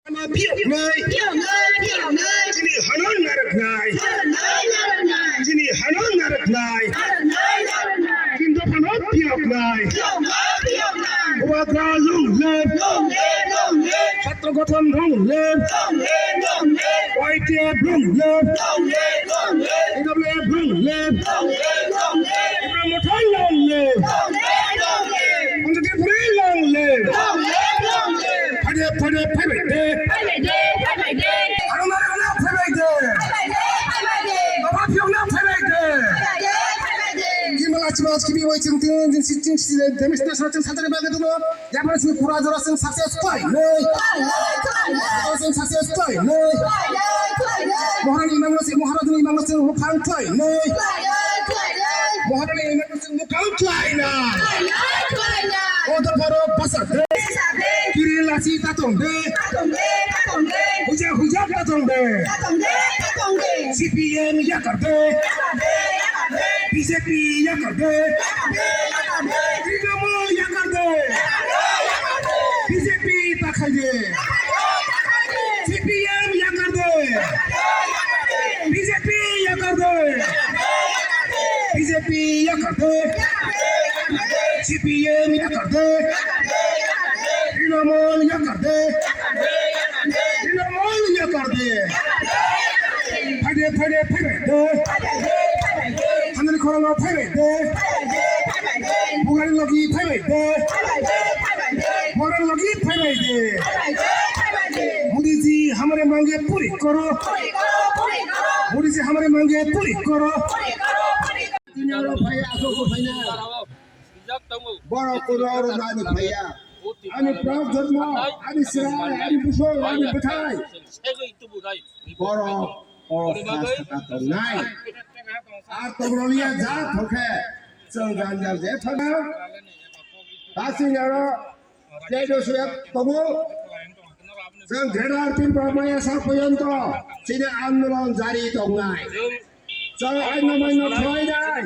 Jini hanon narak nai. Jini hanon narak nai. Jindo hanot piok nai. Ubagra long lep. Chhatro gothon long lep. YTF long lep. EWF long lep. Ibrahim Mothai long lep. Punjati Puri long lep. Phade day. Kimi wai chung ting jing si ting si demis na sa chung sa tare ba ga do ya par si pura jora sing success koi nei sing success koi nei moharani imam sing moharani imam sing mukhang koi nei moharani imam sing mukhang koi na oda paro pasar de kiri lasi ta tong de huja ta tong de CPM ya kar de BJP ya कर दे, तृणमूल या कर दे, BJP ताखाई दे, CPM या कर दे, BJP या कर दे, BJP या कर दे, CPM या कर दे, तृणमूल या कर दे, तृणमूल या कर दे, फटे दे. 하늘이 걸어가 파이베이데 무가리 로기 파이베이데 모가리 로기 파이베이데 मुझे हमारे मांगे पूरी करो मुझे हमारे मांगे पूरी करो दुनिया रो भाई आसो को भाई ना बड़ा कोरोर नानी भैया आनी प्राप्त धर्म आनी सिराय आनी बुशो आनी बठाई बड़ा और साथ का नहीं আর তোমরা যা থাকে চঙ্গান যা যে থাকে তাসিনারা যেদোসে তবু जों गेदार पिनबामाया सा पर्यन्त दिनै आन्दोलन जारि दंनाय जों आइनमान्य खालायनाय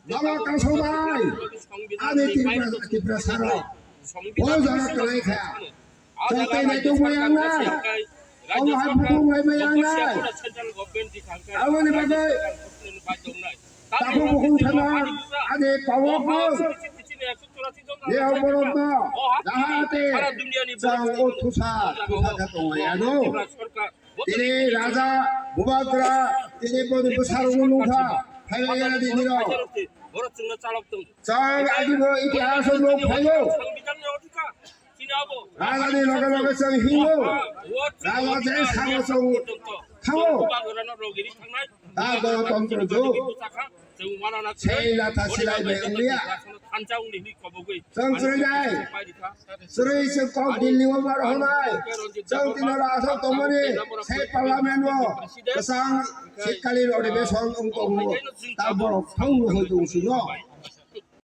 लामा गासौबाय आनि तिब्रा सार बजारा गलायखा जों तैनाय दंबायानाय Ông phụ người mày ăn này, ông đi bắt đây, ta không thân anh đi bảo không, nếu không đó, đã thế, sang ô thu sa, các người ăn đâu, ini Raja Mubarak, ini pun besar uluha, hay là đi đâu, sang anh đi 이तिहाস লোক ভাইও রাজাদের লগে লগে সঙ্গ হিন্দু রাজাদের সাহস খাও তা গণতন্ত্র যুগ সেই লাথা সিলাই বেঙ্গলিয়া সংসদায় সুরেই সে কক দিল্লি ওভার হনায় চৌতিনর আসো তমনি সেই পার্লামেন্ট গোসাং শীতকালীন অধিবেশন অঙ্ক তা বড় ফাউল হইতে উচিত